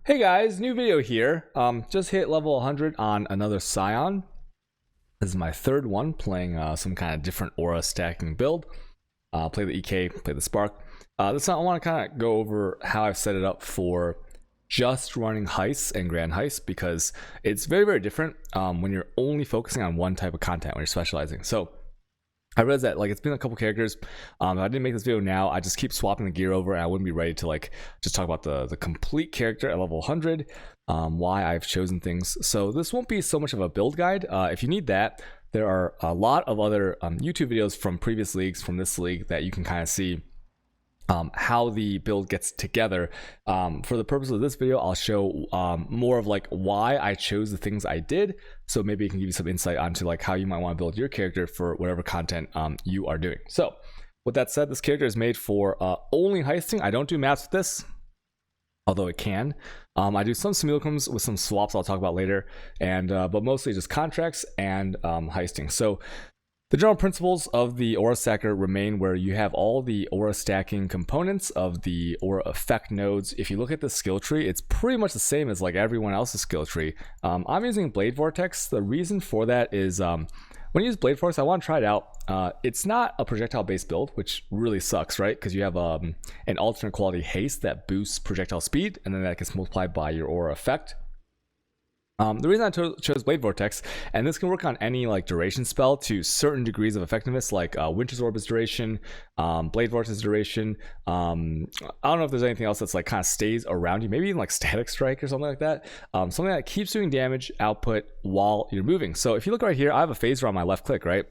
Hey guys, new video here. Just hit level 100 on another Scion. This is my third one, playing some kind of different aura stacking build. Play the EK, play the Spark. This time I want to kind of go over how I've set it up for just running heists and grand heists, because it's very, very different when you're only focusing on one type of content when you're specializing. So I realized that it's been a couple characters. If I didn't make this video now, I just keep swapping the gear over and I wouldn't be ready to just talk about the complete character at level 100, why I've chosen things. So this won't be so much of a build guide. If you need that, there are a lot of other YouTube videos from previous leagues, from this league, that you can kind of see how the build gets together. For the purpose of this video, I'll show more of why I chose the things I did, so maybe it can give you some insight onto how you might want to build your character for whatever content you are doing. So with that said, this character is made for only heisting. I don't do maps with this, although it can. I do some simulacrums with some swaps I'll talk about later, and but mostly just contracts and heisting. So the general principles of the aura stacker remain where you have all the aura stacking components of the aura effect nodes. If you look at the skill tree, it's pretty much the same as everyone else's skill tree. I'm using Blade Vortex. The reason for that is when you use Blade Vortex, I want to try it out. It's not a projectile based build, which really sucks, right? Because you have an alternate quality haste that boosts projectile speed, and then that gets multiplied by your aura effect. The reason I chose Blade Vortex, and this can work on any duration spell to certain degrees of effectiveness, like Winter's Orb's duration, Blade Vortex duration. I don't know if there's anything else that's kind of stays around you, maybe even Static Strike or something like that. Something that keeps doing damage output while you're moving. So if you look right here, I have a phaser on my left click, right?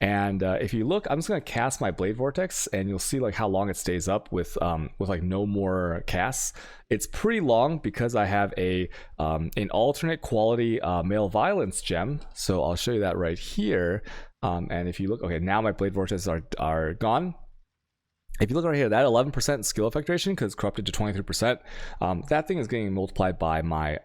And if you look, I'm just going to cast my Blade Vortex, and you'll see how long it stays up with no more casts. It's pretty long because I have an alternate quality male violence gem. So I'll show you that right here. And if you look, okay, now my Blade Vortexes are gone. If you look right here, that 11% skill effect duration, because it's corrupted to 23%, that thing is getting multiplied by my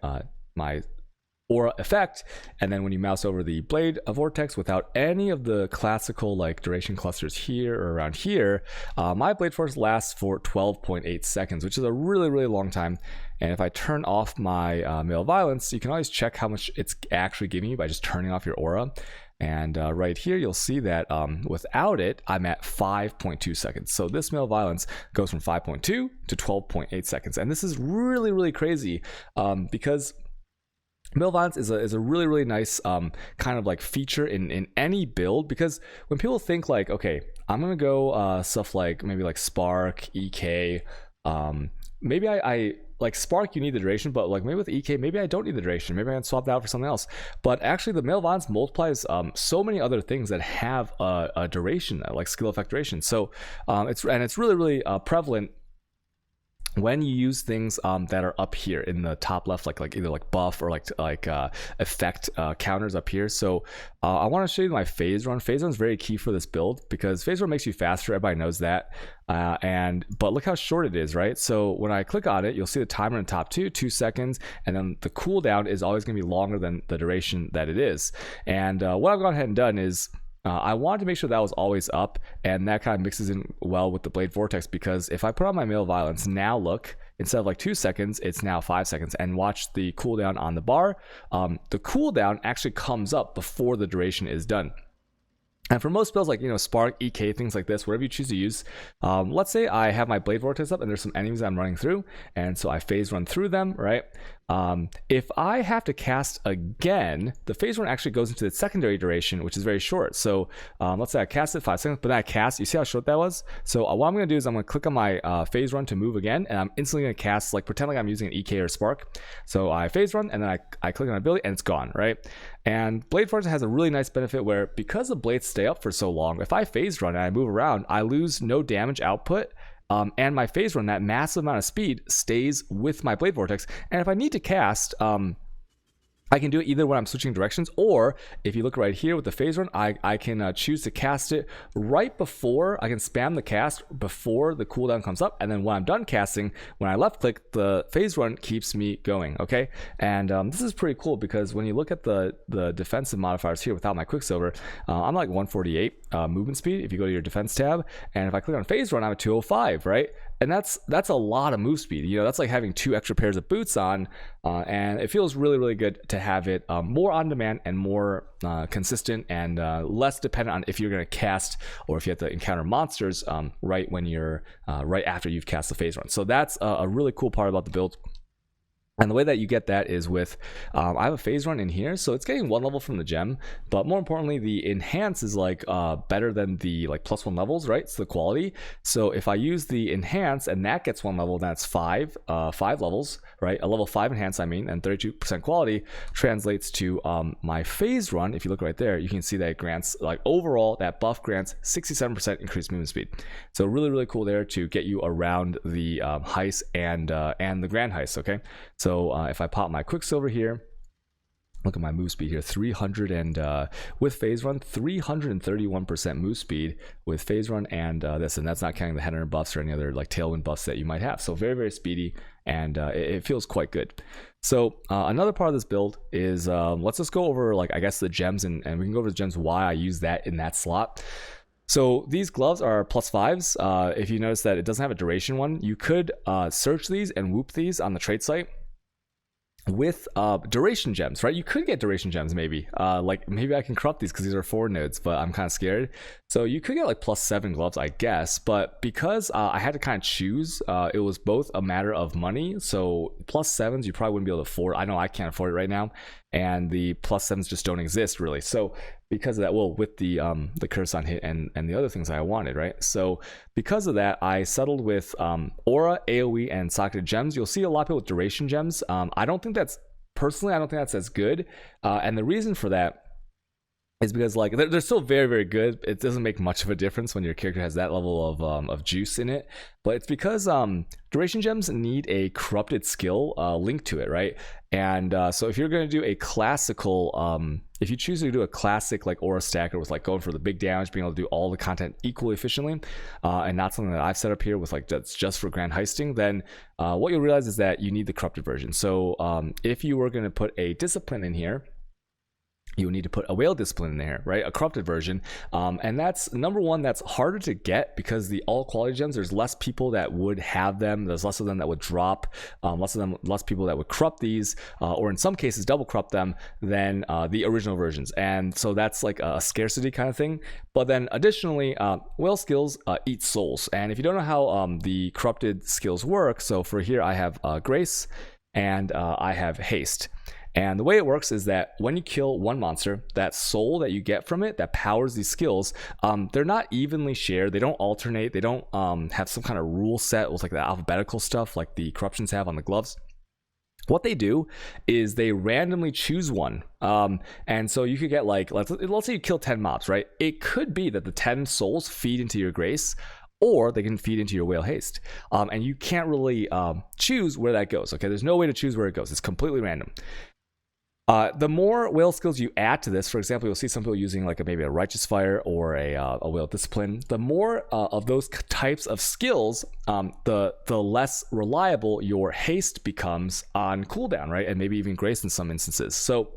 aura effect. And then when you mouse over the Blade Vortex without any of the classical duration clusters here or around here, my Blade Force lasts for 12.8 seconds, which is a really, really long time. And if I turn off my male violence, you can always check how much it's actually giving you by just turning off your aura. And right here, you'll see that without it, I'm at 5.2 seconds. So this male violence goes from 5.2 to 12.8 seconds. And this is really, really crazy because male violence is a really, really nice kind of feature in any build, because when people think okay, I'm gonna go stuff maybe Spark, EK, maybe I Spark, you need the duration, but maybe with EK, maybe I don't need the duration. Maybe I can swap that out for something else. But actually, the male violence multiplies so many other things that have a duration, skill effect duration. So it's really, really prevalent when you use things that are up here in the top left, either buff or effect counters up here. So I want to show you my phase run. Phase run is very key for this build, because phase run makes you faster. Everybody knows that. But look how short it is, right? So when I click on it, you'll see the timer in the top 2 seconds, and then the cooldown is always going to be longer than the duration that it is. And what I've gone ahead and done is I wanted to make sure that was always up, and that kind of mixes in well with the Blade Vortex, because if I put on my male violence, now look, instead of 2 seconds, it's now 5 seconds. And watch the cooldown on the bar. The cooldown actually comes up before the duration is done. And for most spells Spark, EK, things like this, whatever you choose to use, let's say I have my Blade Vortex up and there's some enemies I'm running through, and so I phase run through them, right? If I have to cast again, the phase run actually goes into the secondary duration, which is very short. So let's say I cast it 5 seconds, but then I cast, you see how short that was? So what I'm going to do is I'm going to click on my phase run to move again, and I'm instantly going to cast, pretend I'm using an EK or Spark. So I phase run, and then I click on ability, and it's gone, right? And Blade Force has a really nice benefit where, because the blades stay up for so long, if I phase run and I move around, I lose no damage output. And my phase run, that massive amount of speed, stays with my Blade Vortex. And if I need to cast, I can do it either when I'm switching directions, or if you look right here with the phase run, I can choose to cast it right before. I can spam the cast before the cooldown comes up, and then when I'm done casting, when I left click, the phase run keeps me going, okay? And this is pretty cool, because when you look at the defensive modifiers here without my Quicksilver, I'm 148 movement speed if you go to your defense tab, and if I click on phase run, I'm at 205, right? and that's a lot of move speed. You know, that's like having 2 extra pairs of boots on, and it feels really, really good to have it more on demand and more consistent and less dependent on if you're going to cast or if you have to encounter monsters right when you're right after you've cast the phase run. So that's a really cool part about the build. And the way that you get that is with, I have a phase run in here, so it's getting 1 level from the gem, but more importantly, the enhance is like better than the like +1 levels, right? It's the quality. So if I use the enhance and that gets 1 level, that's 5 levels, right? A level 5 enhance, I mean, and 32% quality translates to my phase run. If you look right there, you can see that it grants, like overall, that buff grants 67% increased movement speed. So really, really cool there to get you around the heist and the grand heist, okay? So if I pop my Quicksilver here, look at my move speed here, 300 and with phase run, 331% move speed with phase run and this, and that's not counting the headhunter buffs or any other like tailwind buffs that you might have. So very, very speedy, and it feels quite good. So another part of this build is let's just go over like I guess the gems, and we can go over the gems, why I use that in that slot. So these gloves are +5s. If you notice that it doesn't have a duration one, you could search these and whoop these on the trade site with duration gems, right? You could get duration gems maybe. Like maybe I can corrupt these because these are 4 nodes, but I'm kind of scared. So you could get like +7 gloves, I guess. But because I had to kind of choose, it was both a matter of money. So +7s, you probably wouldn't be able to afford. I know I can't afford it right now. And the +7s just don't exist really. So because of that, well, with the curse on hit and the other things I wanted, right? So because of that, I settled with aura, AoE, and socketed gems. You'll see a lot of people with duration gems. I don't think that's as good. And the reason for that is because like they're still very, very good. It doesn't make much of a difference when your character has that level of juice in it, but it's because duration gems need a corrupted skill linked to it, right? And so if you're going to do a classical, if you choose to do a classic like aura stacker with like going for the big damage, being able to do all the content equally efficiently, and not something that I've set up here with like that's just for grand heisting, then what you'll realize is that you need the corrupted version. So if you were going to put a discipline in here, you need to put a whale discipline in there, right? A corrupted version. And that's number one, that's harder to get because the all quality gems, there's less people that would have them. There's less of them that would drop, less people that would corrupt these, or in some cases double corrupt them than the original versions. And so that's like a scarcity kind of thing. But then additionally, whale skills eat souls. And if you don't know how the corrupted skills work, so for here I have Grace and I have Haste. And the way it works is that when you kill one monster, that soul that you get from it that powers these skills, they're not evenly shared. They don't alternate. They don't have some kind of rule set with like the alphabetical stuff like the corruptions have on the gloves. What they do is they randomly choose one. And so you could get like, let's say you kill 10 mobs, right? It could be that the 10 souls feed into your Grace, or they can feed into your whale haste. And you can't really choose where that goes. Okay, there's no way to choose where it goes. It's completely random. The more whale skills you add to this, for example, you'll see some people using like maybe a righteous fire or a whale discipline. The more of those types of skills, the less reliable your haste becomes on cooldown, right? And maybe even grace in some instances. So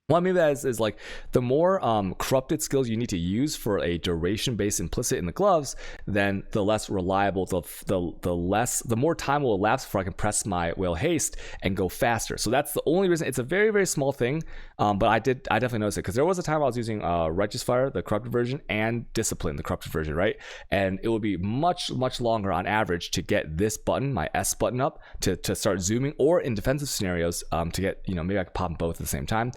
what I mean by that is like the more corrupted skills you need to use for a duration based implicit in the gloves, then the less reliable, the more time will elapse before I can press my whale haste and go faster. So that's the only reason. It's a very, very small thing, but I definitely noticed it because there was a time I was using righteous fire, the corrupted version, and discipline, the corrupted version, right? And it would be much longer on average to get this button, my S button, up to start zooming, or in defensive scenarios to get, maybe I could pop them both at the same time.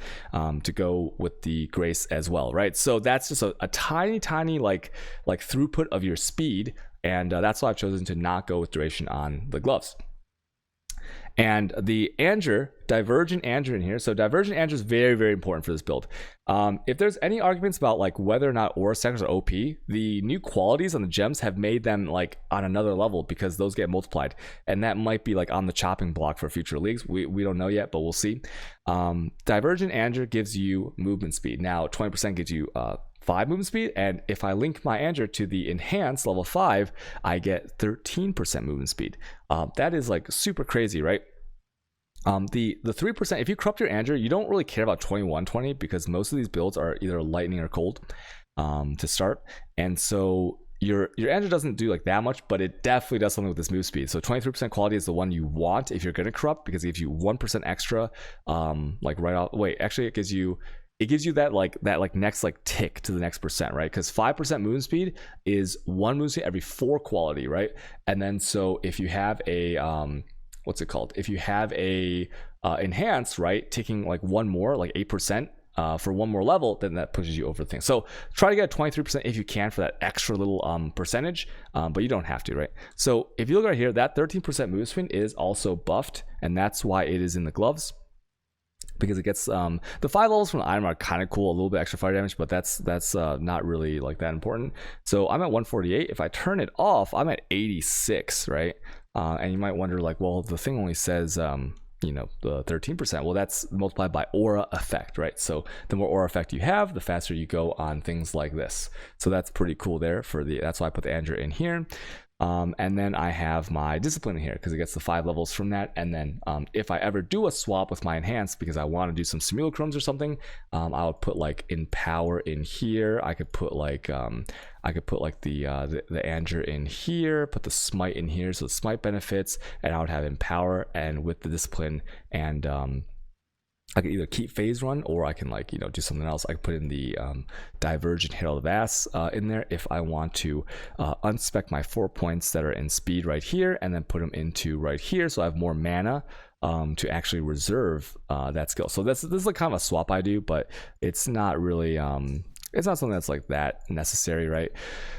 To go with the grace as well, right? So that's just a tiny like throughput of your speed, and that's why I've chosen to not go with duration on the gloves. And the Anger, Divergent Anger in here. So Divergent Anger is very, very important for this build. If there's any arguments about like whether or not aura stackers are OP, the new qualities on the gems have made them like on another level because those get multiplied. And that might be like on the chopping block for future leagues. We don't know yet, but we'll see. Divergent Anger gives you movement speed. Now 20% gives you 5 movement speed, and if I link my Anger to the enhanced level 5, I get 13% movement speed. That is like super crazy, right? The 3%, if you corrupt your Anger, you don't really care about 2120 because most of these builds are either lightning or cold to start. And so your Andrew doesn't do like that much, but it definitely does something with this move speed. So 23% quality is the one you want if you're gonna corrupt, because it gives you 1% extra, like right off. Wait, actually, it gives you that next like tick to the next percent, right? Because 5% movement speed is one move speed every 4 quality, right? And then so if you have a what's it called? If you have a enhance, right, taking like one more, like 8%. For one more level, then that pushes you over the thing. So try to get a 23% if you can for that extra little percentage, but you don't have to, right? So if you look right here, that 13% move spin is also buffed, and that's why it is in the gloves, because it gets the 5 levels from the item are kind of cool, a little bit extra fire damage, but that's not really like that important. So I'm at 148. If I turn it off, I'm at 86, right? And you might wonder like, well, the thing only says you know, the 13%. Well, that's multiplied by aura effect, right? So the more aura effect you have, the faster you go on things like this. So that's pretty cool there for the, that's why I put the Andrew in here. And then I have my discipline in here because it gets the 5 levels from that. And then if I ever do a swap with my enhanced because I want to do some simulacrums or something, I would put like empower in here. I could put like the Andrew in here, put the smite in here, so the smite benefits, and I would have empower, and with the discipline, and I could either keep phase run, or I can like, you know, do something else. I could put in the divergent hit all the ass in there if I want to unspec my 4 points that are in speed right here, and then put them into right here, so I have more mana to actually reserve that skill. So this is like kind of a swap I do, but it's not really it's not something that's like that necessary, right?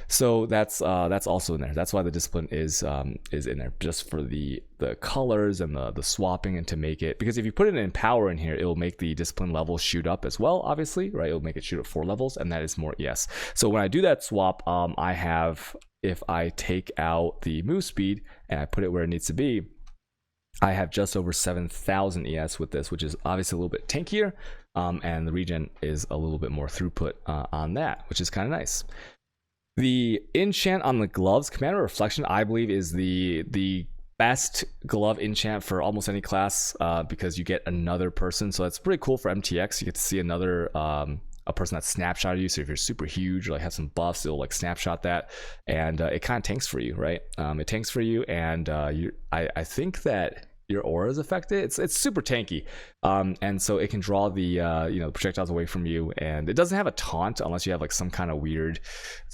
So that's also in there. That's why the discipline is in there, just for the colors and the swapping, and to make it, because if you put it in power in here, it will make the discipline level shoot up as well, obviously, right? It'll make it shoot up 4 levels, and that is more ES. So when I do that swap, I have, if I take out the move speed and I put it where it needs to be, I have just over 7,000 ES with this, which is obviously a little bit tankier, and the regen is a little bit more throughput on that, which is kind of nice. The enchant on the gloves, Commander Reflection, I believe is the best glove enchant for almost any class, because you get another person, so that's pretty cool for MTX. You get to see another a person that snapshotted you. So if you're super huge or like have some buffs, it'll like snapshot that, and it kind of tanks for you, right? It tanks for you, and I think that your aura is affected. It's super tanky, and so it can draw the you know, the projectiles away from you, and it doesn't have a taunt unless you have like some kind of weird,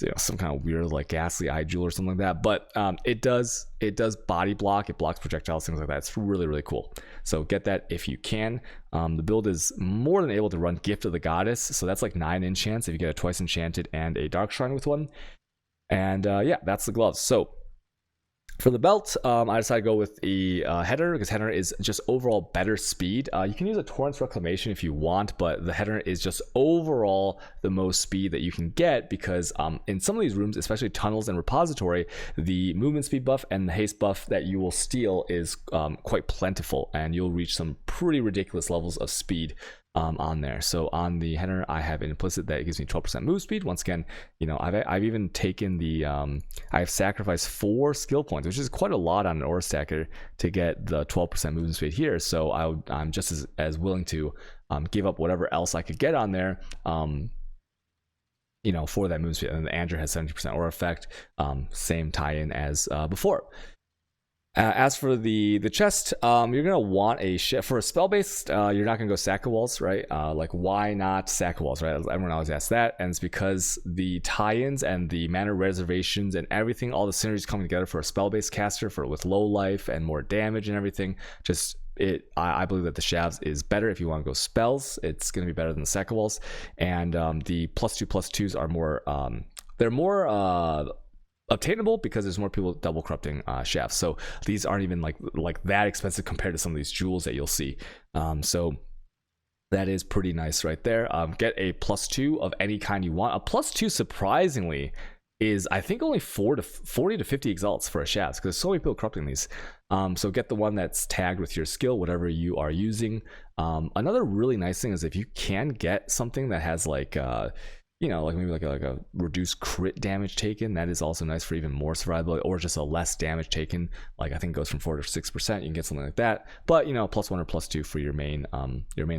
you know, like ghastly eye jewel or something like that. But it does body block, it blocks projectiles, things like that. It's really, really cool. So get that if you can. The build is more than able to run Gift of the Goddess, so that's like 9 enchants if you get a twice enchanted and a dark shrine with one. And yeah, that's the gloves. So for the belt, I decided to go with the header, because header is just overall better speed. You can use a Torrent's Reclamation if you want, but the header is just overall the most speed that you can get, because in some of these rooms, especially tunnels and repository, the movement speed buff and the haste buff that you will steal is quite plentiful, and you'll reach some pretty ridiculous levels of speed on there. So on the header, I have an implicit that it gives me 12% move speed. Once again, you know, I've even taken the I've sacrificed 4 skill points, which is quite a lot on an aura stacker, to get the 12% movement speed here. So I'm just as willing to give up whatever else I could get on there, you know, for that movement speed. And the Andrew has 70% aura effect, same tie-in as before. As for the chest, you're gonna want a for a spell based. You're not gonna go Sack of Walls, right? Like, why not Sack of Walls, right? Everyone always asks that, and it's because the tie-ins and the mana reservations and everything, all the synergies coming together for a spell based caster with low life and more damage and everything. Just I believe that the Shavs is better if you want to go spells. It's gonna be better than the Sack of Walls, and the +2/+2s are more. They're more obtainable because there's more people double corrupting shafts. So these aren't even like that expensive compared to some of these jewels that you'll see. So that is pretty nice right there. Get a +2 of any kind you want. A +2 surprisingly is, I think, only 40 to 50 exalts for a shaft, because there's so many people corrupting these. So get the one that's tagged with your skill, whatever you are using. Another really nice thing is if you can get something that has like you know, like maybe like a reduced crit damage taken, that is also nice for even more survivability, or just a less damage taken, like I think it goes from 4 to 6%. You can get something like that, but you know, +1 or +2 for your main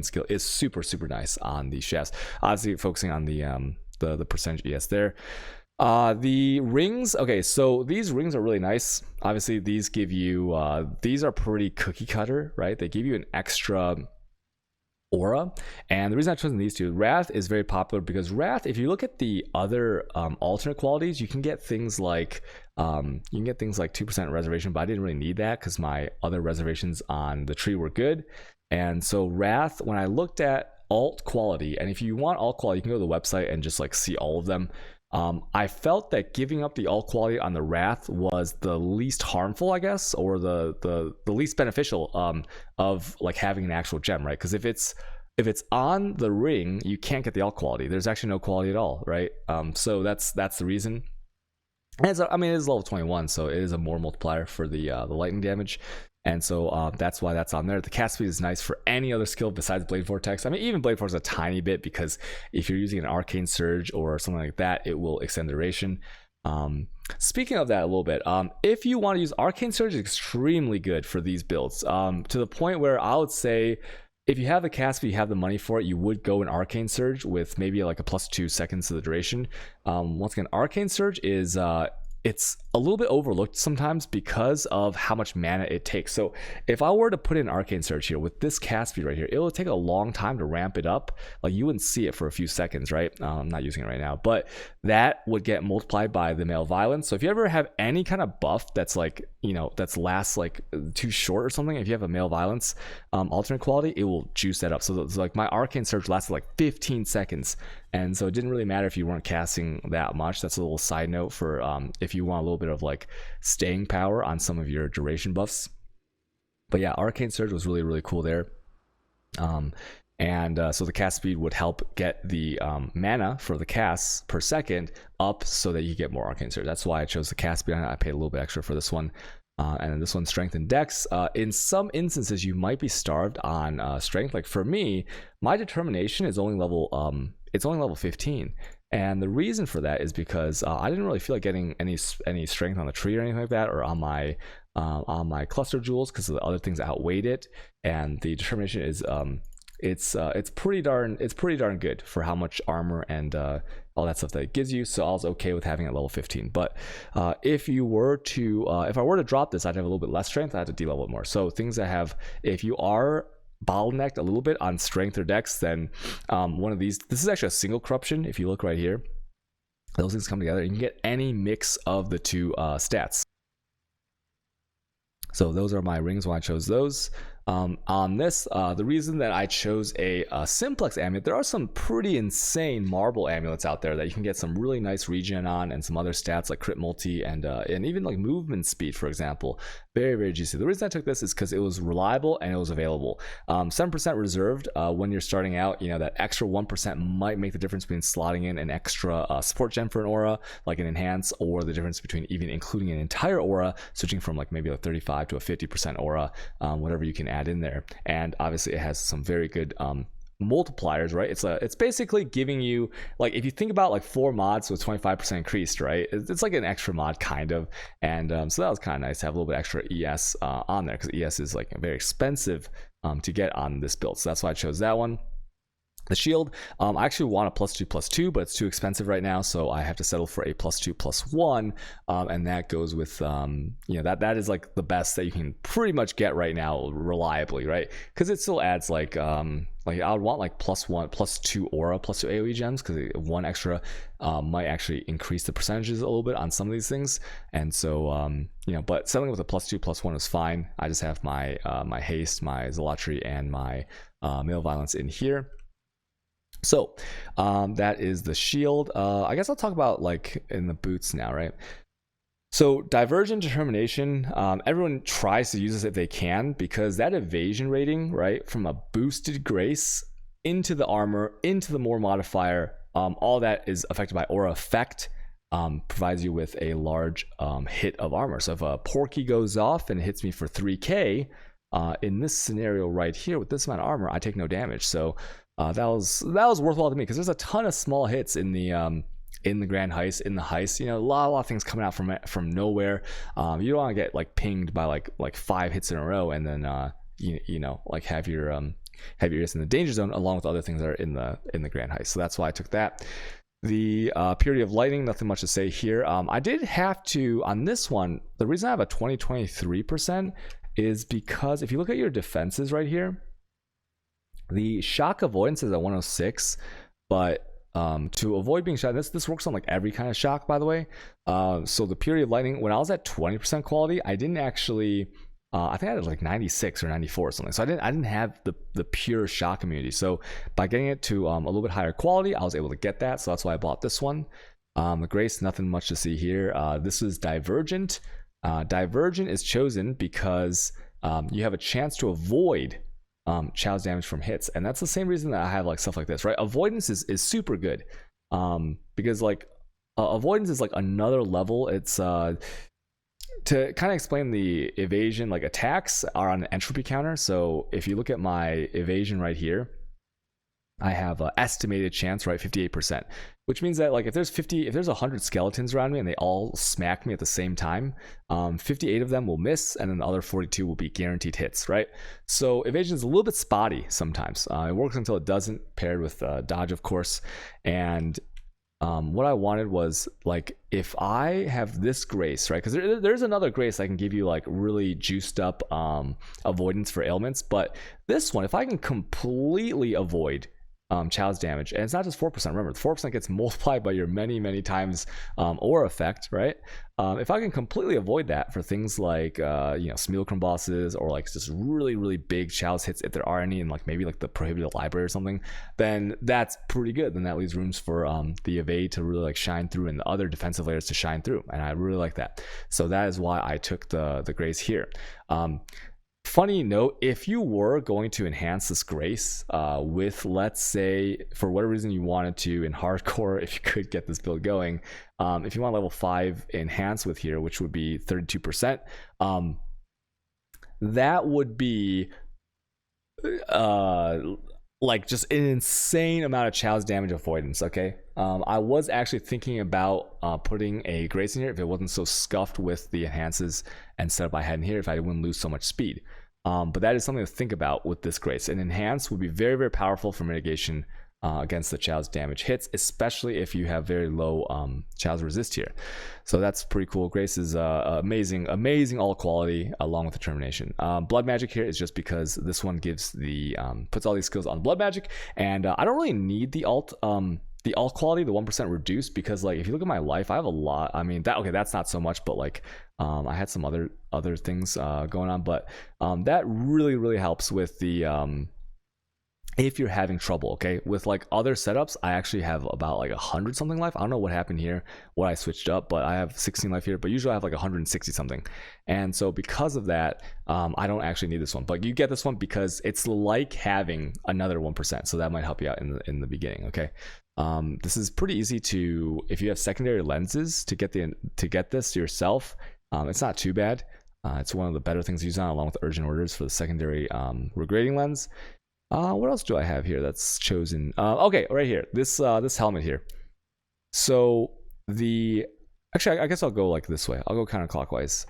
skill is super nice on the shafts. Obviously focusing on the percentage ES there. The rings. Okay, so these rings are really nice. Obviously, these give you. These are pretty cookie cutter, right? They give you an extra aura, and the reason I've chosen these two, Wrath is very popular because Wrath, if you look at the other alternate qualities, you can get things like 2% reservation, but I didn't really need that because my other reservations on the tree were good. And so Wrath, when I looked at alt quality, and if you want alt quality, you can go to the website and just like see all of them. I felt that giving up the alt quality on the Wrath was the least harmful, I guess, or the least beneficial of like having an actual gem, right? Because if it's on the ring, you can't get the alt quality. There's actually no quality at all, right? So that's the reason. And it is level 21, so it is a more multiplier for the lightning damage. And so that's why that's on there. The cast speed is nice for any other skill besides Blade Vortex. I mean, even Blade Vortex a tiny bit, because if you're using an Arcane Surge or something like that, it will extend duration. Speaking of that a little bit, if you want to use Arcane Surge, it's extremely good for these builds. To the point where I would say, if you have the cast speed, you have the money for it, you would go an Arcane Surge with maybe like a +2 seconds to the duration. Once again, Arcane Surge is it's a little bit overlooked sometimes because of how much mana it takes. So if I were to put in Arcane Surge here with this cast speed right here, it will take a long time to ramp it up. Like, you wouldn't see it for a few seconds, right? I'm not using it right now, but that would get multiplied by the Malevolence. So if you ever have any kind of buff that's like, that's lasts like too short or something, if you have a Malevolence alternate quality, it will juice that up. So it's like my Arcane Surge lasted like 15 seconds. And so it didn't really matter if you weren't casting that much. That's a little side note for if you want a little bit of like staying power on some of your duration buffs. But yeah, Arcane Surge was really, really cool there. So the cast speed would help get the mana for the casts per second up so that you get more Arcane Surge. That's why I chose the cast speed. I paid a little bit extra for this one. And then this one's strength and dex. In some instances, you might be starved on strength. Like for me, my determination is only level 15. And the reason for that is because I didn't really feel like getting any strength on the tree or anything like that, or on my cluster jewels, because the other things outweighed it. And the determination is it's pretty darn good for how much armor and all that stuff that it gives you. So I was okay with having it level 15. But if I were to drop this, I'd have a little bit less strength. I have to de-level it more. So things that have, if you are bottlenecked a little bit on strength or dex, then one of these, this is actually a single corruption. If you look right here, those things come together. You can get any mix of the two stats. So those are my rings when I chose those. On this, the reason that I chose a simplex amulet, there are some pretty insane marble amulets out there that you can get some really nice regen on, and some other stats like crit multi and even like movement speed, for example. Very, very juicy. The reason I took this is because it was reliable and it was available. 7% reserved when you're starting out. That extra 1% might make the difference between slotting in an extra support gem for an aura, like an enhance, or the difference between even including an entire aura, switching from like maybe a 35 to a 50% aura, whatever you can add in there. And obviously it has some very good multipliers, right? It's basically giving you, like, if you think about like 4 mods with 25% increased, right? It's like an extra mod kind of. And so that was kind of nice to have a little bit extra ES on there, because ES is like very expensive to get on this build. So that's why I chose that one. The shield, I actually want a +2/+2, but it's too expensive right now, so I have to settle for a +2/+1, and that goes with that is like the best that you can pretty much get right now reliably, right? Because it still adds like I would want like +1/+2 aura, +2 AoE gems, because one extra might actually increase the percentages a little bit on some of these things. And so but settling with a +2/+1 is fine. I just have my my haste, my zealotry, and my Malevolence in here. So that is the shield. I guess I'll talk about like in the boots now, right? So Divergent Determination, everyone tries to use this if they can, because that evasion rating, right, from a boosted grace into the armor, into the more modifier, all that is affected by aura effect, provides you with a large hit of armor. So if a Porky goes off and hits me for 3k, in this scenario right here with this amount of armor, I take no damage. So that was worthwhile to me, because there's a ton of small hits in the Grand Heist, in the Heist. A lot of things coming out from nowhere. You don't want to get like pinged by like 5 hits in a row, and then like have your wrist in the danger zone along with other things that are in the Grand Heist. So that's why I took that. The Purity of Lightning, nothing much to say here. I did have to, on this one, the reason I have a 23% is because if you look at your defenses right here, the shock avoidance is at 106, but to avoid being shot, this works on like every kind of shock, by the way. So the Purity of Lightning, when I was at 20% quality, I didn't actually, I think I had like 96 or 94 or something. So I didn't have the pure shock immunity. So by getting it to a little bit higher quality, I was able to get that. So that's why I bought this one. The Grace, nothing much to see here. This is Divergent. Divergent is chosen because you have a chance to avoid Chow's damage from hits, and that's the same reason that I have like stuff like this, right? Avoidance is super good, because like avoidance is like another level. It's to kind of explain the evasion, like attacks are on an entropy counter. So if you look at my evasion right here, I have an estimated chance, right, 58%, which means that like if there's 100 skeletons around me and they all smack me at the same time, 58 of them will miss, and then the other 42 will be guaranteed hits, right? So evasion is a little bit spotty sometimes. It works until it doesn't, paired with dodge, of course. And what I wanted was like, if I have this Grace, right, because there's another Grace I can give you like really juiced up avoidance for ailments, but this one, if I can completely avoid Chow's damage, and it's not just 4%, remember the 4% gets multiplied by your many times aura effect, right? If I can completely avoid that for things like Smealcrum bosses, or like just really big Chow's hits, if there are any, and like maybe like the prohibited library or something, then that's pretty good. Then that leaves rooms for the evade to really like shine through, and the other defensive layers to shine through, and I really like that. So that is why I took the Grace here. Funny note, if you were going to enhance this Grace with, let's say, for whatever reason you wanted to, in hardcore, if you could get this build going, if you want level 5 enhance with here, which would be 32%, that would be like just an insane amount of Chow's damage avoidance, okay? I was actually thinking about putting a Grace in here if it wasn't so scuffed with the enhances and setup I had in here, if I wouldn't lose so much speed. But that is something to think about with this Grace. An enhance would be very powerful for mitigation against the Chow's damage hits, especially if you have very low Chow's resist here. So that's pretty cool. Grace is amazing all quality along with Determination. Blood Magic here is just because this one gives the puts all these skills on Blood Magic, and I don't really need the alt quality, the 1% reduced, because like if you look at my life, I have a lot. I mean, that's not so much, but like I had some other things going on, but that really helps with the if you're having trouble, okay? With like other setups, I actually have about like 100 something life. I don't know what happened here, what I switched up, but I have 16 life here, but usually I have like 160 something. And so because of that, I don't actually need this one, but you get this one because it's like having another 1%. So that might help you out in the beginning, okay? This is pretty easy to, if you have secondary lenses to get this yourself, it's not too bad. It's one of the better things to use on, along with urgent orders for the secondary regrading lens. What else do I have here that's chosen? Okay, right here, this helmet here. So actually, I guess I'll go like this way. I'll go counterclockwise.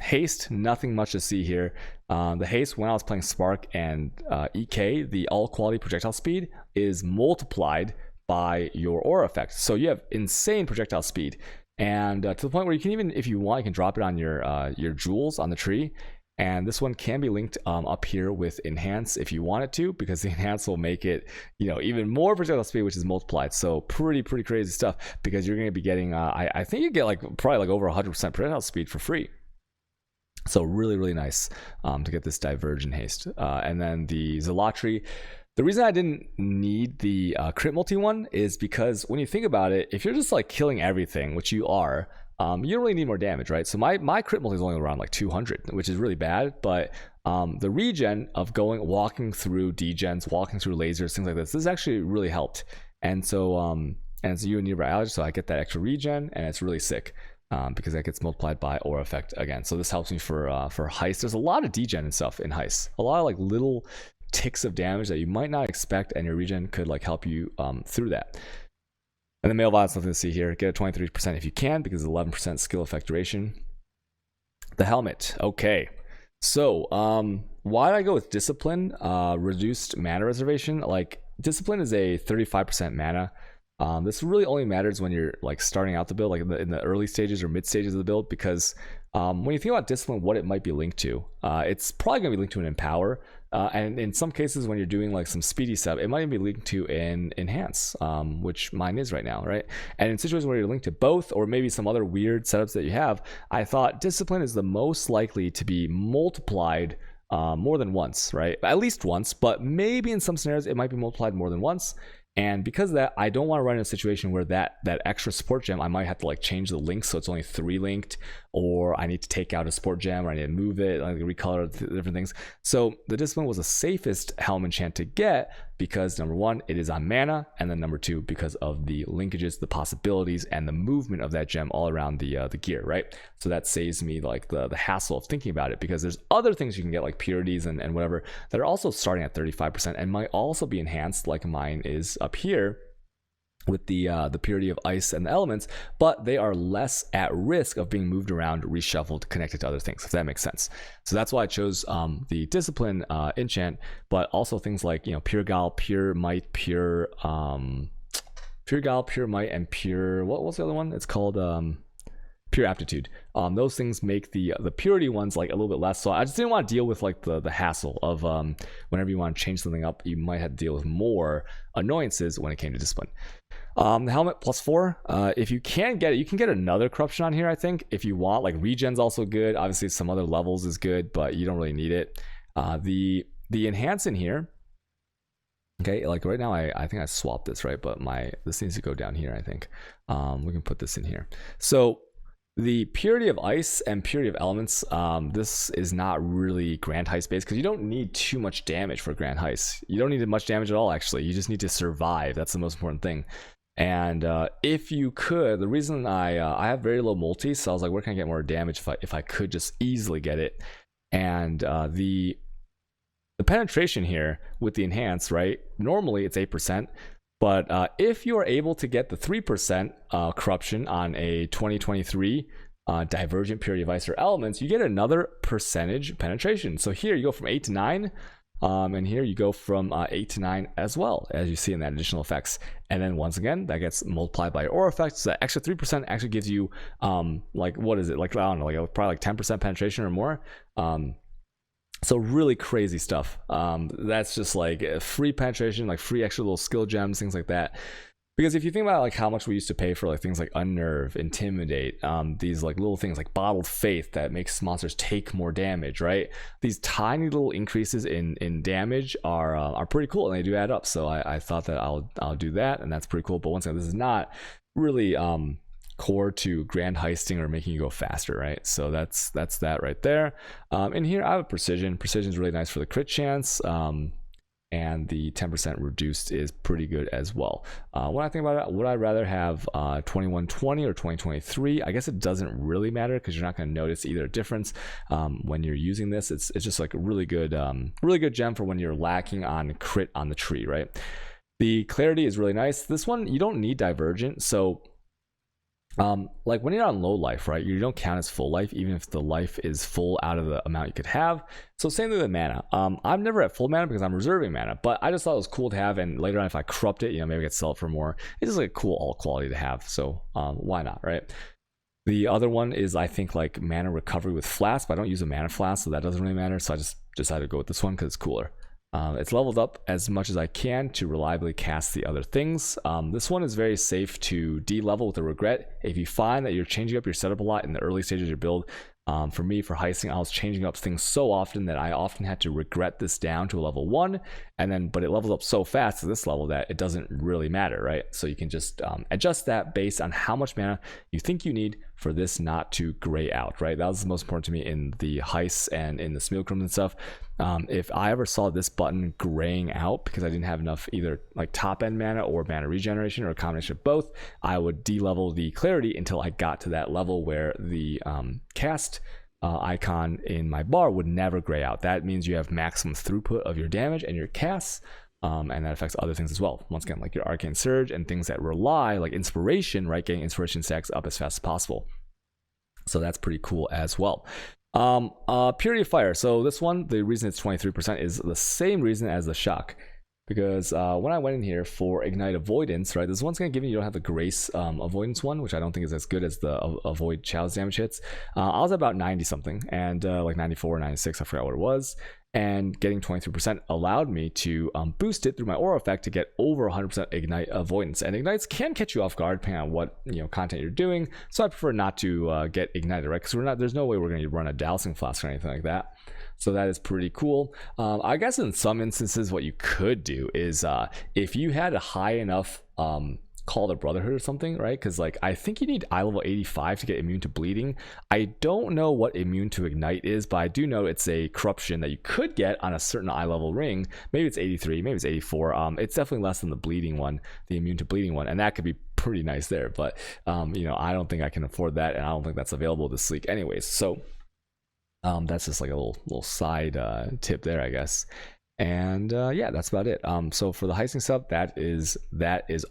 Haste, nothing much to see here. The haste, when I was playing Spark and EK, the all quality projectile speed is multiplied by your aura effect. So you have insane projectile speed, and to the point where you can even, if you want, you can drop it on your jewels on the tree. And this one can be linked up here with enhance if you want it to, because the enhance will make it, even more projectile speed, which is multiplied. So pretty crazy stuff, because you're going to be getting, I think you get like probably like over 100% projectile speed for free. So really nice to get this Divergent Haste. And then the Zealotry. The reason I didn't need the crit multi one is because when you think about it, if you're just like killing everything, which you are, you don't really need more damage, right? So my crit multi is only around like 200, which is really bad, but the regen of walking through degens, walking through lasers, things like this actually really helped. And so and it's you and nearby allergy, so I get that extra regen, and it's really sick because that gets multiplied by aura effect again. So this helps me for Heist. There's a lot of degen and stuff in Heist, a lot of like little ticks of damage that you might not expect, and your regen could like help you through that. And the male violence, nothing to see here. Get a 23% if you can, because it's 11% skill effect duration. The helmet. Okay. So, why did I go with Discipline? Reduced mana reservation. Like, Discipline is a 35% mana. This really only matters when you're like starting out the build, like in the early stages or mid stages of the build, because when you think about discipline, what it might be linked to, it's probably going to be linked to an empower. And in some cases, when you're doing like some speedy stuff, it might even be linked to an enhance, which mine is right now, right? And in situations where you're linked to both, or maybe some other weird setups that you have, I thought discipline is the most likely to be multiplied more than once, right? At least once, but maybe in some scenarios it might be multiplied more than once. And because of that, I don't want to run in a situation where that extra support gem, I might have to like change the link so it's only 3 linked, or I need to take out a support gem, or I need to move it, like recolor different things. So the discipline was the safest helm enchant to get because number 1, it is on mana, and then number 2, because of the linkages, the possibilities, and the movement of that gem all around the gear, right? So that saves me like the hassle of thinking about it, because there's other things you can get like purities and whatever that are also starting at 35% and might also be enhanced, like mine is up here with the purity of ice and the elements, but they are less at risk of being moved around, reshuffled, connected to other things, if that makes sense. So that's why I chose the discipline enchant, but also things like, you know, pure gal, pure might, pure gal, pure might, and pure, what's the other one? It's called pure aptitude. Those things make the purity ones like a little bit less. So I just didn't want to deal with like the hassle of whenever you want to change something up, you might have to deal with more annoyances when it came to discipline. The helmet +4. If you can get it, you can get another corruption on here, I think, if you want. Like regen's also good. Obviously some other levels is good, but you don't really need it. The enhance in here, okay, like right now I think I swapped this, right? But this needs to go down here, I think. We can put this in here. So the purity of ice and purity of elements, this is not really Grand Heist based, because you don't need too much damage for Grand Heist. You don't need much damage at all, actually. You just need to survive. That's the most important thing. And if you could, the reason I have very low multi, so I was like, where can I get more damage if I could just easily get it? And the penetration here with the enhance, right? Normally it's 8%. But if you are able to get the 3% corruption on a 2023 Divergent Purity of Ice or Elements, you get another percentage penetration. So here you go from 8 to 9, and here you go from 8 to 9 as well, as you see in that additional effects. And then once again, that gets multiplied by your aura effect. So that extra 3% actually gives you, like, what is it? Like, I don't know, like probably like 10% penetration or more. So really crazy stuff. That's just like free penetration, like free extra little skill gems, things like that. Because if you think about like how much we used to pay for like things like Unnerve, Intimidate, these like little things like Bottled Faith that makes monsters take more damage, right? These tiny little increases in damage are pretty cool, and they do add up. So I thought that I'll do that, and that's pretty cool. But once again, this is not really core to grand heisting or making you go faster, right? So that's that right there. In here I have a precision is really nice for the crit chance, and the 10% reduced is pretty good as well. When I think about it, would I rather have 2120 or 2023? I guess it doesn't really matter, because you're not going to notice either difference when you're using this. It's just like a really good gem for when you're lacking on crit on the tree, right? The clarity is really nice. This one you don't need divergent, so like when you're on low life, right, you don't count as full life, even if the life is full out of the amount you could have. So same thing with mana. I'm never at full mana because I'm reserving mana, but I just thought it was cool to have, and later on if I corrupt it, you know, maybe I could sell it for more. It's just like a cool alt quality to have, so why not, right? The other one is, I think, like mana recovery with flask, but I don't use a mana flask, so that doesn't really matter. So I just decided to go with this one because it's cooler. It's leveled up as much as I can to reliably cast the other things. This one is very safe to de-level with a regret. If you find that you're changing up your setup a lot in the early stages of your build, for me, for heisting, I was changing up things so often that I often had to regret this down to a level 1, but it levels up so fast to this level that it doesn't really matter, right? So you can just adjust that based on how much mana you think you need for this not to gray out, right? That was the most important to me in the heists and in the Smilkrums and stuff. If I ever saw this button graying out because I didn't have enough either like top end mana or mana regeneration or a combination of both, I would de-level the clarity until I got to that level where the cast icon in my bar would never gray out. That means you have maximum throughput of your damage and your casts, and that affects other things as well. Once again, like your Arcane Surge and things that rely, like inspiration, right? Getting inspiration stacks up as fast as possible. So that's pretty cool as well. Purity of Fire. So this one, the reason it's 23% is the same reason as the Shock. because when I went in here for Ignite Avoidance, right, this one's going to give you don't have the Grace Avoidance one, which I don't think is as good as the Avoid Chalice damage hits. I was at about 90 something, and like 94 or 96, I forgot what it was. And getting 23% allowed me to boost it through my aura effect to get over 100% Ignite Avoidance. And Ignites can catch you off guard depending on what content you're doing. So I prefer not to get ignited, right? Because there's no way we're going to run a dowsing flask or anything like that. So that is pretty cool. I guess in some instances, what you could do is if you had a high enough Call the Brotherhood or something, right? Because like I think you need eye level 85 to get immune to bleeding. I don't know what immune to ignite is, but I do know it's a corruption that you could get on a certain eye level ring. Maybe it's 83, maybe it's 84. It's definitely less than the bleeding one, the immune to bleeding one, and that could be pretty nice there. But I don't think I can afford that, and I don't think that's available this league anyways. So that's just like a little side tip there, I guess. And yeah, that's about it. So for the heisting sub, that is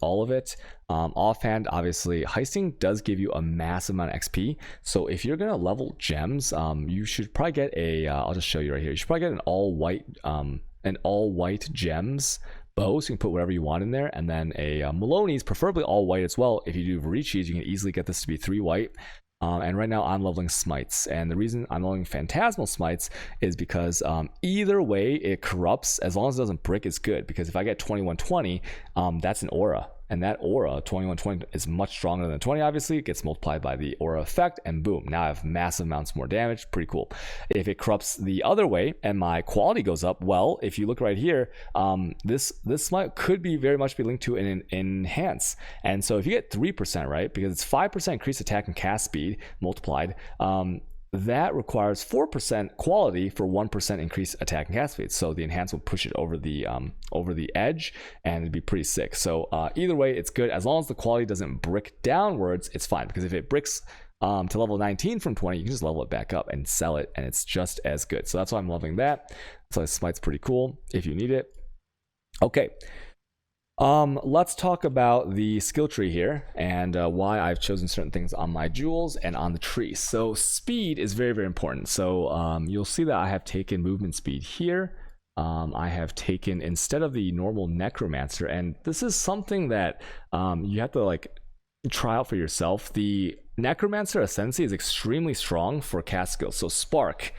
all of it. Offhand, obviously, heisting does give you a massive amount of XP. So if you're gonna level gems, you should probably get a. I'll just show you right here. You should probably get an all white gems bow, so you can put whatever you want in there, and then a Maloney's, preferably all white as well. If you do Varichis, you can easily get this to be 3 white. And right now I'm leveling Smites, and the reason I'm leveling Phantasmal Smites is because either way it corrupts. As long as it doesn't brick, it's good, because if I get 2120, that's an aura, and that aura 2120 is much stronger than 20. Obviously it gets multiplied by the aura effect, and boom, now I have massive amounts more damage. Pretty cool. If it corrupts the other way and my quality goes up, well, if you look right here, this smite could be very much be linked to an enhance. And so if you get 3%, right, because it's 5% increased attack and cast speed multiplied, that requires 4% quality for 1% increased attack and cast speed. So the enhance will push it over the edge, and it'd be pretty sick. So either way, it's good. As long as the quality doesn't brick downwards, it's fine, because if it bricks to level 19 from 20, you can just level it back up and sell it, and it's just as good. So that's why I'm loving that. So this smite's pretty cool if you need it. Okay. Let's talk about the skill tree here, and why I've chosen certain things on my jewels and on the tree. So speed is very, very important. So you'll see that I have taken movement speed here. I have taken, instead of the normal necromancer, and this is something that you have to like try out for yourself. The necromancer ascendancy is extremely strong for cast skills. So spark,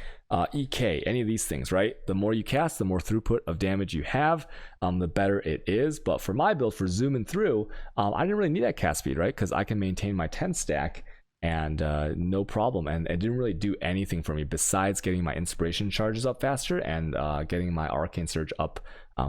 EK, any of these things, right? The more you cast, the more throughput of damage you have, the better it is. But for my build, for zooming through, I didn't really need that cast speed, right? Because I can maintain my 10 stack and no problem, and it didn't really do anything for me besides getting my inspiration charges up faster and getting my Arcane Surge up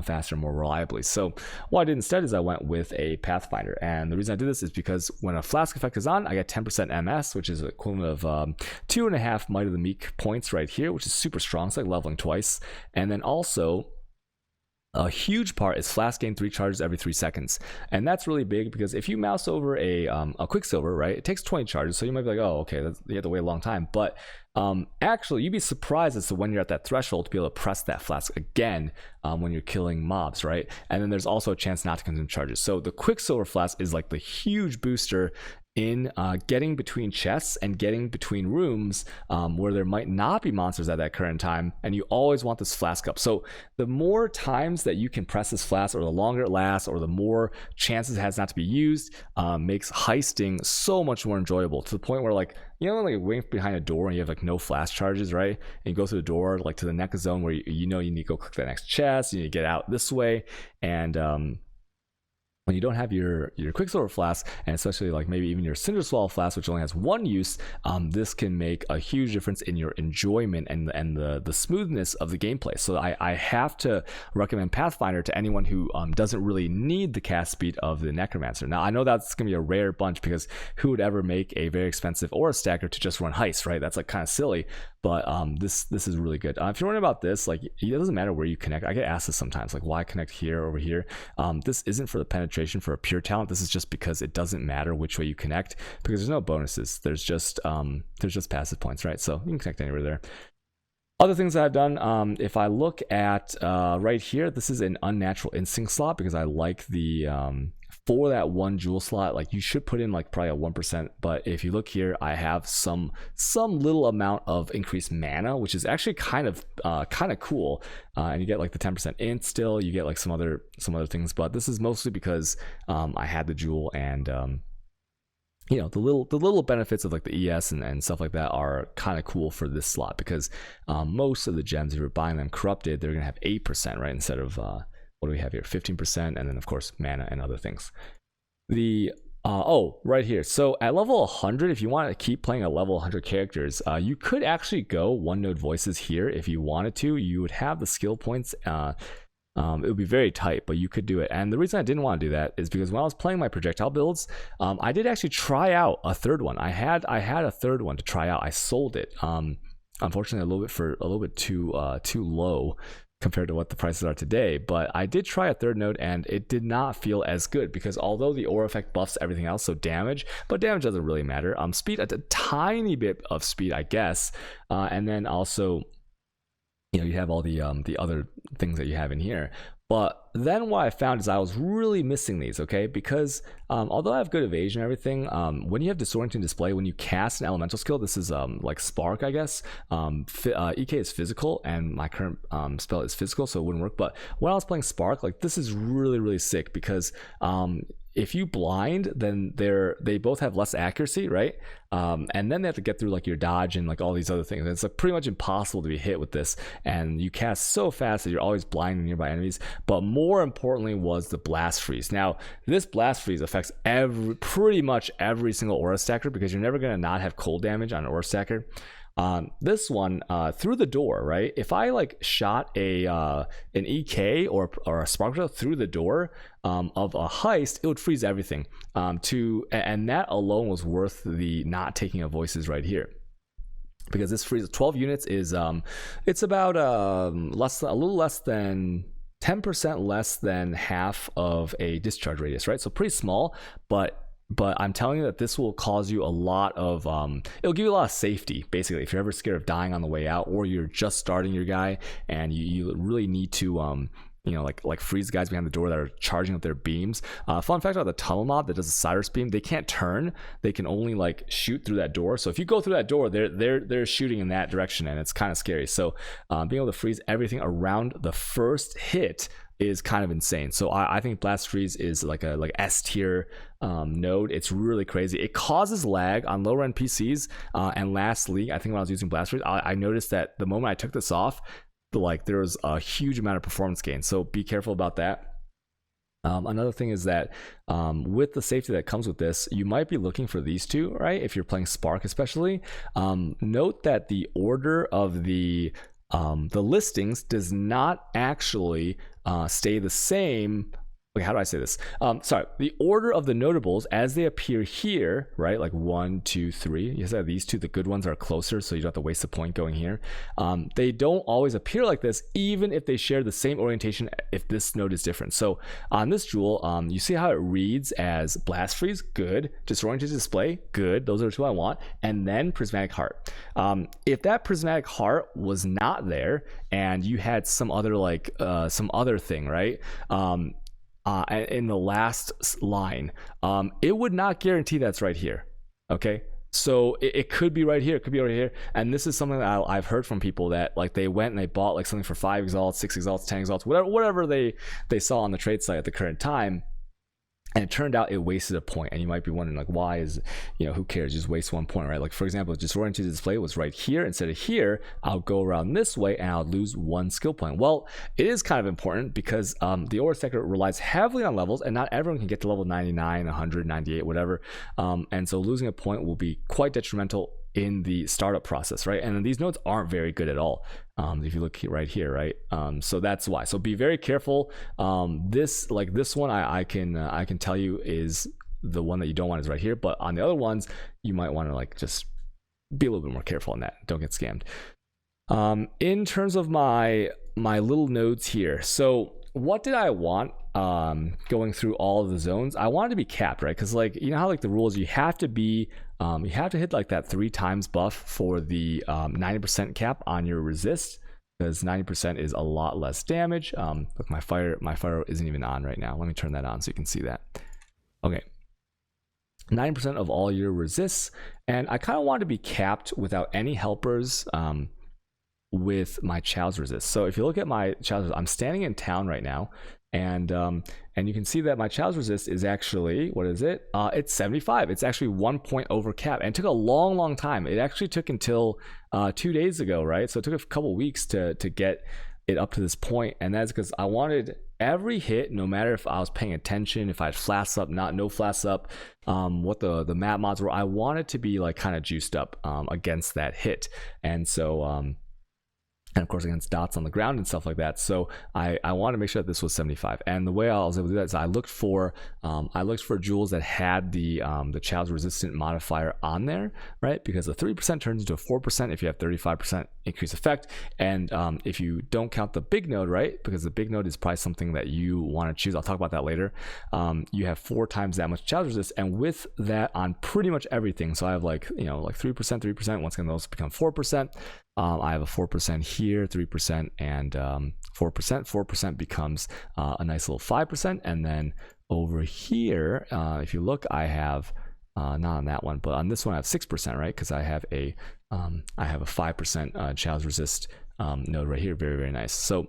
faster, more reliably. So what I did instead is I went with a Pathfinder, and the reason I did this is because when a flask effect is on, I get 10% MS, which is equivalent of 2.5 Might of the Meek points right here, which is super strong. It's like leveling twice. And then also a huge part is flask gain 3 charges every 3 seconds, and that's really big, because if you mouse over a Quicksilver, right, it takes 20 charges, so you might be like, oh, okay, you have to wait a long time, but actually you'd be surprised as to when you're at that threshold to be able to press that flask again when you're killing mobs, right? And then there's also a chance not to consume charges. So the Quicksilver flask is like the huge booster in getting between chests and getting between rooms where there might not be monsters at that current time, and you always want this flask up. So the more times that you can press this flask, or the longer it lasts, or the more chances it has not to be used, makes heisting so much more enjoyable, to the point where, like, you know, like waiting behind a door and you have like no flash charges, right? And you go through the door like to the next zone where you know you need to go click that next chest, you need to get out this way, and when you don't have your Quicksilver flask, and especially like maybe even your Cinder Swallow flask, which only has 1 use, this can make a huge difference in your enjoyment and the smoothness of the gameplay. So I have to recommend Pathfinder to anyone who doesn't really need the cast speed of the Necromancer. Now I know that's gonna be a rare bunch, because who would ever make a very expensive Aura Stacker to just run Heist, right? That's like kind of silly. But this is really good. If you're wondering about this, like, it doesn't matter where you connect. I get asked this sometimes, like, why connect here over here? This isn't for the penetration for a pure talent. This is just because it doesn't matter which way you connect, because there's no bonuses. There's just passive points, right? So you can connect anywhere there. Other things that I've done, if I look at right here, this is an Unnatural Instinct slot, because I like the for that one jewel slot, like you should put in like probably a 1%. But if you look here, I have some little amount of increased mana, which is actually kind of cool. And you get like the 10% int still. You get like some other things, but this is mostly because I had the jewel, and you know, the little benefits of like the ES and stuff like that are kind of cool for this slot, because most of the gems, if you're buying them corrupted, they're gonna have 8%, right, instead of what do we have here, 15%, and then of course mana and other things. The right here, so at level 100, if you want to keep playing a level 100 characters, you could actually go one node voices here if you wanted to. You would have the skill points. It would be very tight, but you could do it. And the reason I didn't want to do that is because when I was playing my projectile builds, I did actually try out a third one. I had a third one to try out. I sold it, unfortunately a little bit too low compared to what the prices are today. But I did try a third node, and it did not feel as good, because although the aura effect buffs everything else, so damage doesn't really matter. Speed, a tiny bit of speed, I guess, and then also, you know, you have all the other things that you have in here. But then what I found is I was really missing these, okay? Because although I have good evasion and everything, when you have disorienting display, when you cast an elemental skill, this is like spark, I guess. EK is physical, and my current spell is physical, so it wouldn't work. But when I was playing spark, like, this is really sick, because if you blind, then they both have less accuracy, right? And then they have to get through like your dodge and like all these other things. It's like pretty much impossible to be hit with this, and you cast so fast that you're always blinding nearby enemies. But more importantly was the blast freeze. Now this blast freeze affects pretty much every single aura stacker, because you're never going to not have cold damage on an aura stacker. This one, through the door, right? If I like shot an EK or a sparkler through the door of a heist, it would freeze everything. And that alone was worth the not taking of voices right here, because this freeze 12 units is it's about a little less than 10% less than half of a discharge radius, right? So pretty small, but I'm telling you that this will cause you a lot of it'll give you a lot of safety, basically, if you're ever scared of dying on the way out, or you're just starting your guy and you really need to you know, like freeze guys behind the door that are charging with their beams. Fun fact about the tunnel mob that does the Cyrus beam: they can't turn, they can only like shoot through that door. So if you go through that door, they're shooting in that direction, and it's kind of scary. So being able to freeze everything around the first hit is kind of insane. So I think blast freeze is like S tier node. It's really crazy. It causes lag on lower end PCs, and lastly, I think when I was using blast freeze, I noticed that the moment I took this off, like, there was a huge amount of performance gain. So be careful about that. Another thing is that with the safety that comes with this, you might be looking for these two, right? If you're playing Spark especially, note that the order of the listings does not actually stay the same. Wait, how do I say this? Sorry, the order of the notables as they appear here, right? Like 1, 2, 3. You have these two, the good ones are closer, so you don't have to waste the point going here. They don't always appear like this, even if they share the same orientation, if this node is different. So on this jewel, you see how it reads as Blast Freeze, good. Disoriented Display, good. Those are the two I want. And then Prismatic Heart. If that Prismatic Heart was not there, and you had some other thing, right? In the last line, it would not guarantee that's right here. Okay, so it could be right here, it could be right here. And this is something that I've heard from people, that like they went and they bought like something for 5 exalts, 6 exalts, 10 exalts, whatever they saw on the trade site at the current time, and it turned out it wasted a point. And you might be wondering, like, why is, you know, who cares, just waste 1 point, right? Like, for example, disoriented display was right here instead of here. I'll go around this way and I'll lose 1 skill point. Well, it is kind of important, because the aura stacker relies heavily on levels, and not everyone can get to level 99, 100, 98, whatever. And so losing a point will be quite detrimental in the startup process, right? And then these nodes aren't very good at all. If you look right here, right? So that's why. So be very careful. This one, I can tell you is the one that you don't want is right here. But on the other ones, you might want to like just be a little bit more careful on that. Don't get scammed. In terms of my little nodes here, so what did I want going through all of the zones? I wanted to be capped, right? Because, like, you know how like the rules, you have to hit like that 3 times buff for the 90% cap on your resist, because 90% is a lot less damage. Look, my fire isn't even on right now. Let me turn that on so you can see that. Okay. 9% of all your resists, and I kind of want to be capped without any helpers with my Chow's resist. So if you look at my Chow's resist, I'm standing in town right now, and you can see that my Chow's resist is actually, what is it? It's 75. It's actually 1 point over cap, and it took a long time. It actually took until 2 days ago, right? So it took a couple weeks to get it up to this point, and that's because I wanted every hit, no matter if I was paying attention, if I had flasks up, no flasks up, what the map mods were, I wanted to be like kind of juiced up against that hit. And so and of course against dots on the ground and stuff like that. So I wanted to make sure that this was 75. And the way I was able to do that is I looked for jewels that had the Chow's resistant modifier on there, right? Because the 3% turns into a 4% if you have 35% increase effect. And if you don't count the big node, right? Because the big node is probably something that you want to choose. I'll talk about that later. You have 4 times that much Chow's resist, and with that on pretty much everything. So I have like 3%. Once again, those become 4%. I have a 4% here, 3%, and 4%. 4% becomes a nice little 5%. And then over here, if you look, I have not on that one, but on this one I have 6%, right? Because I have a 5% Chow's resist node right here. Very, very nice. So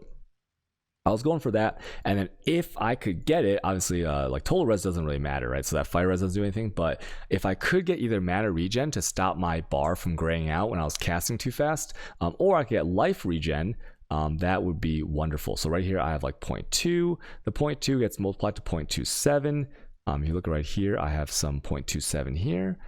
I was going for that, and then if I could get it, obviously like total res doesn't really matter, right? So that fire res doesn't do anything, but if I could get either mana regen to stop my bar from graying out when I was casting too fast, or I could get life regen, that would be wonderful. So right here I have like 0.2. The 0.2 gets multiplied to 0.27. If you look right here, I have some 0.27 here,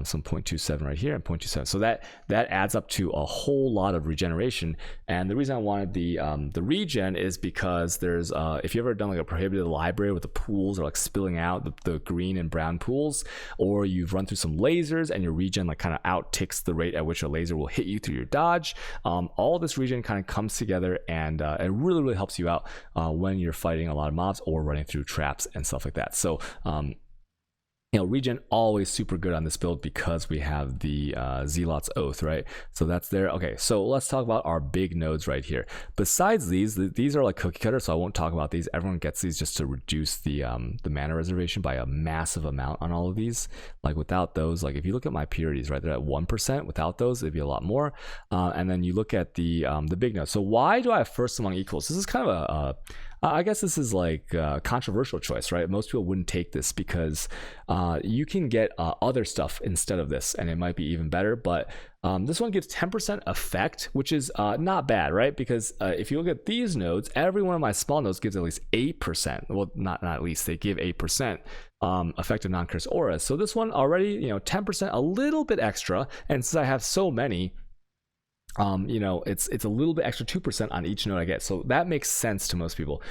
some 0.27 right here, and 0.27. So that adds up to a whole lot of regeneration. And the reason I wanted the regen is because there's if you ever done like a prohibited library with the pools are like spilling out, the green and brown pools, or you've run through some lasers and your regen like kind of out ticks the rate at which a laser will hit you through your dodge. All this regen kind of comes together, and it really helps you out when you're fighting a lot of mobs or running through traps and stuff like that. So regen always super good on this build because we have the Zealot's Oath, right? So that's there. Okay, so let's talk about our big nodes right here. Besides these are like cookie cutter, so I won't talk about these. Everyone gets these just to reduce the mana reservation by a massive amount on all of these. Like without those, like if you look at my purities, right, they're at 1%. Without those, it'd be a lot more. And then you look at the big node. So why do I have first among equals? This is kind of I guess this is like a controversial choice, right? Most people wouldn't take this because you can get other stuff instead of this, and it might be even better. But this one gives 10% effect, which is not bad, right? Because if you look at these nodes, every one of my small nodes gives at least 8%. Well, not at least, they give 8% effective non-cursed auras. So this one already, 10%, a little bit extra. And since I have so many, it's a little bit extra 2% on each node I get. So that makes sense to most people.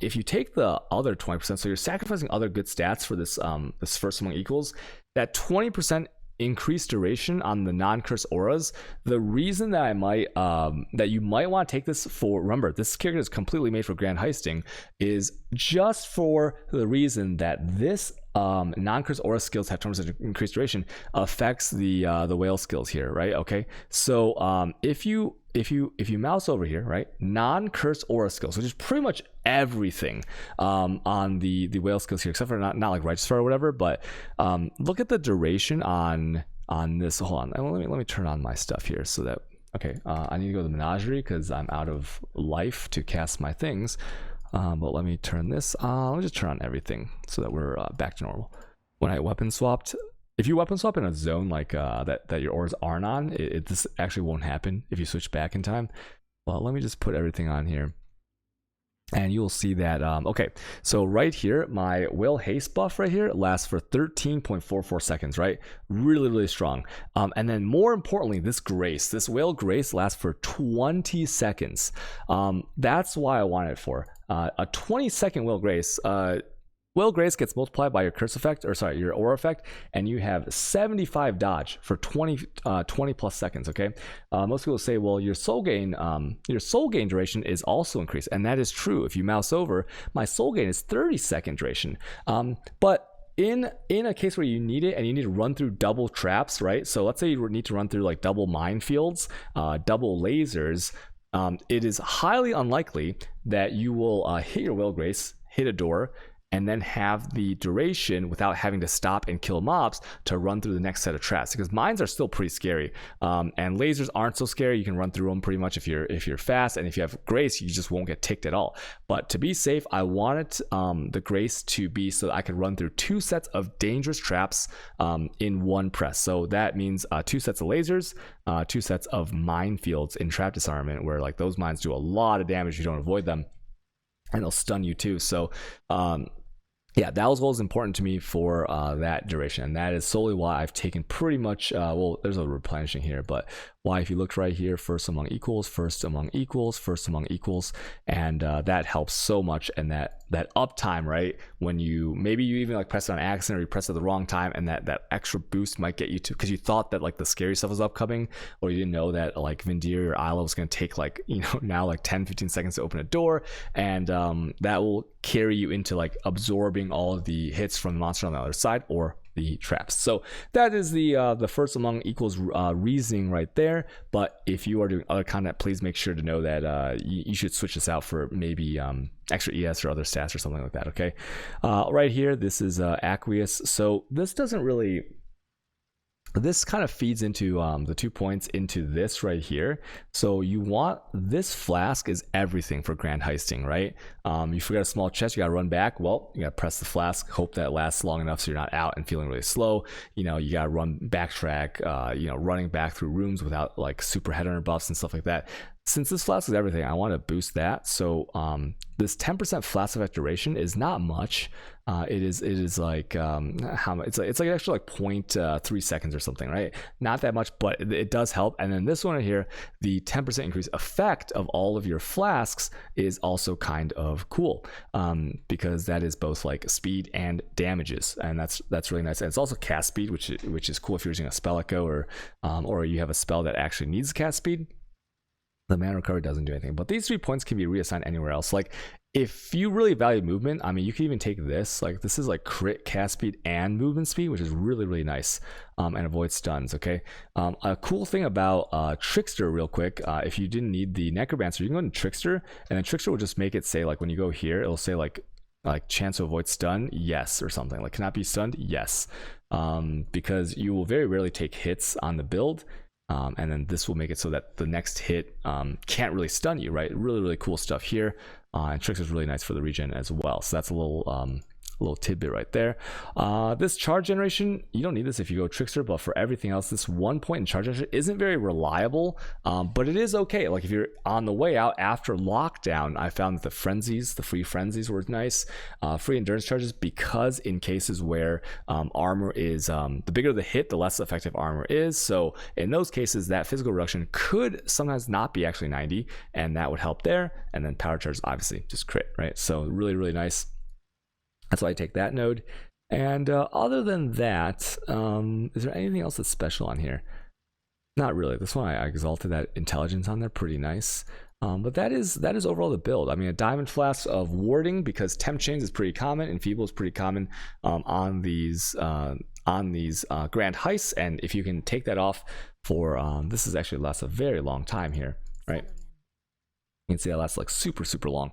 If you take the other 20%, so you're sacrificing other good stats for this this first among equals, that 20% increased duration on the non-curse auras. The reason that I might that you might want to take this for, remember, this character is completely made for grand heisting, is just for the reason that this non-curse aura skills have 20% increased duration affects the whale skills here, right? Okay, so if you mouse over here, right, non-curse aura skills, which is pretty much everything on the whale skills here, except for not like righteous fire or whatever, but look at the duration on this. Hold on, let me turn on my stuff here so that, okay, I need to go to the menagerie because I'm out of life to cast my things. But let me turn this on. Let me just turn on everything so that we're back to normal. When I weapon swapped, if you weapon swap in a zone like that your auras aren't on, this actually won't happen if you switch back in time. Well, let me just put everything on here, and you'll see that. Okay, so right here, my whale haste buff right here lasts for 13.44 seconds, right? Really strong. And then more importantly, this whale grace lasts for 20 seconds. That's why I wanted it for. A 20-second whale grace. Whale grace gets multiplied by your curse effect, or sorry, your aura effect, and you have 75 dodge for 20 plus seconds. Okay, most people say, well, your soul gain duration is also increased, and that is true. If you mouse over, my soul gain is 30-second duration. But in a case where you need it and you need to run through double traps, right? So let's say you need to run through like double minefields, double lasers. It is highly unlikely that you will hit your whale grace, hit a door, and then have the duration without having to stop and kill mobs to run through the next set of traps, because mines are still pretty scary, and lasers aren't so scary. You can run through them pretty much if you're fast, and if you have grace you just won't get ticked at all. But to be safe, I wanted the grace to be so that I could run through 2 sets of dangerous traps in one press. So that means 2 sets of lasers, 2 sets of minefields in trap disarmament, where like those mines do a lot of damage if you don't avoid them, and they'll stun you too. So yeah, that was what was important to me for that duration, and that is solely why I've taken pretty much, well, there's a replenishing here, but why, if you looked right here, first among equals, first among equals, first among equals, and that helps so much. And that uptime, right, when you maybe you even like press it on accident or you press it at the wrong time, and that extra boost might get you to, because you thought that like the scary stuff was upcoming, or you didn't know that like Vindir or Isla was going to take like, you know, now like 10-15 seconds to open a door, and that will carry you into like absorbing all of the hits from the monster on the other side or the traps. So that is the first among equals reasoning right there. But if you are doing other content, please make sure to know that you should switch this out for maybe extra ES or other stats or something like that. Okay, right here, this is aqueous. So this doesn't really, this kind of feeds into the 2 points into this right here. So you want, this flask is everything for grand heisting, right? You forget a small chest, you gotta run back. Well, you gotta press the flask, hope that lasts long enough so you're not out and feeling really slow. You know, you gotta backtrack, you know, running back through rooms without like super headhunter buffs and stuff like that. Since this flask is everything, I want to boost that. So this 10% flask effect duration is not much. It is like how much? It's like actually like 0.3 seconds or something, right? Not that much, but it does help. And then this one right here, the 10% increase effect of all of your flasks is also kind of cool, because that is both like speed and damages, and that's really nice. And it's also cast speed, which is cool if you're using a spell echo or you have a spell that actually needs cast speed. The mana recovery doesn't do anything, but these 3 points can be reassigned anywhere else. Like if you really value movement, I mean, you can even take this. Like this is like crit, cast speed, and movement speed, which is really, really nice, and avoid stuns. Okay, a cool thing about Trickster, real quick, if you didn't need the Necromancer, you can go into Trickster, and then Trickster will just make it say, like when you go here, it'll say like chance to avoid stun, yes, or something like cannot be stunned, yes, because you will very rarely take hits on the build. And then this will make it so that the next hit can't really stun you, right? Really, really cool stuff here. And Trickster is really nice for the regen as well. So that's a little tidbit right there. This charge generation, you don't need this if you go Trickster, but for everything else, this 1 point in charge generation isn't very reliable, but it is okay. Like if you're on the way out after lockdown, I found that the free frenzies were nice. Free endurance charges, because in cases where armor is, the bigger the hit, the less effective armor is. So in those cases, that physical reduction could sometimes not be actually 90, and that would help there. And then power charges, obviously just crit, right? So really, really nice. That's why I take that node. And other than that, is there anything else that's special on here? Not really. This one I exalted that intelligence on there, pretty nice. But that is overall the build. I mean, a diamond flask of warding, because temp chains is pretty common, and feeble is pretty common on these grand heists. And if you can take that off for this is actually lasts a very long time here, right? You can see that lasts like super, super long.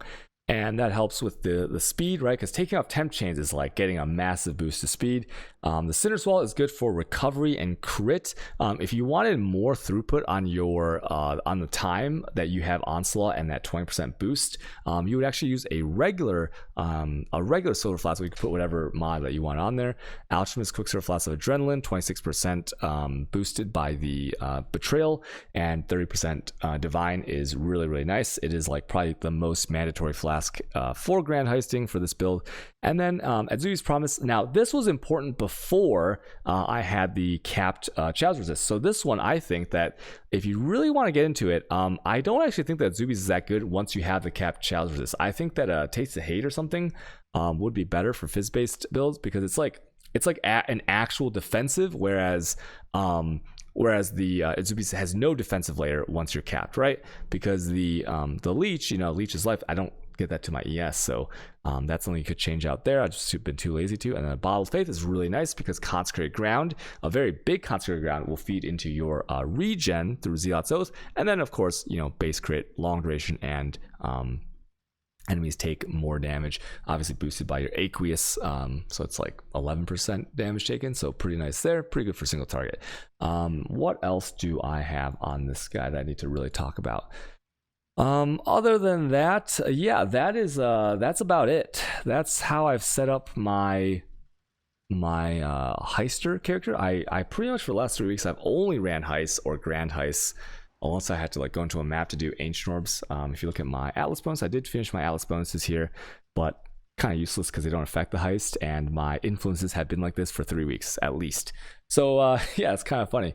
And that helps with the speed, right? Because taking off temp chains is like getting a massive boost to speed. The Cinder's Wall is good for recovery and crit. If you wanted more throughput on your on the time that you have Onslaught and that 20% boost, you would actually use a regular silver flask, where you can put whatever mod that you want on there. Alchemist Quicksilver Flask of Adrenaline, 26% boosted by the Betrayal, and 30% Divine is really, really nice. It is like probably the most mandatory flask for grand heisting for this build. And then at Zuby's Promise, now this was important before I had the capped Chow's Resist. So this one, I think that if you really want to get into it, I don't actually think that Zuby's is that good once you have the capped Chow's Resist. I think that Taste of Hate or something would be better for fizz-based builds, because it's like an actual defensive, whereas the Zuby's has no defensive layer once you're capped, right? Because the leech, Leech's Life, I don't get that to my ES, so that's something you could change out there. I've just been too lazy to. And then a Bottle of Faith is really nice, because Consecrated Ground, a very big Consecrated Ground, will feed into your regen through Zealot's Oath, and then of course base crit, long duration, and enemies take more damage, obviously boosted by your aqueous, so it's like 11% damage taken, so pretty nice there, pretty good for single target. What else do I have on this guy that I need to really talk about? Other than that, yeah, that's about it. That's how I've set up my heister character. I pretty much for the last 3 weeks I've only ran heists or grand heists, unless I had to like go into a map to do ancient orbs. If you look at my atlas bonus, I did finish my atlas bonuses here, but kind of useless because they don't affect the heist, and my influences have been like this for 3 weeks at least. So yeah, it's kind of funny.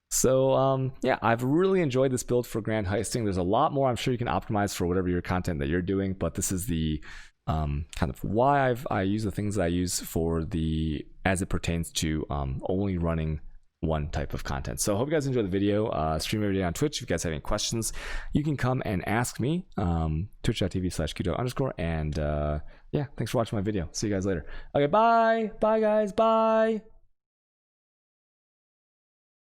So yeah, I've really enjoyed this build for grand heisting. There's a lot more I'm sure you can optimize for whatever your content that you're doing, but this is the kind of why I use the things that I use for the, as it pertains to only running one type of content. So I hope you guys enjoy the video. Stream every day on Twitch. If you guys have any questions, you can come and ask me. Twitch.tv/Kudo_. And yeah, thanks for watching my video. See you guys later. Okay, bye guys, bye.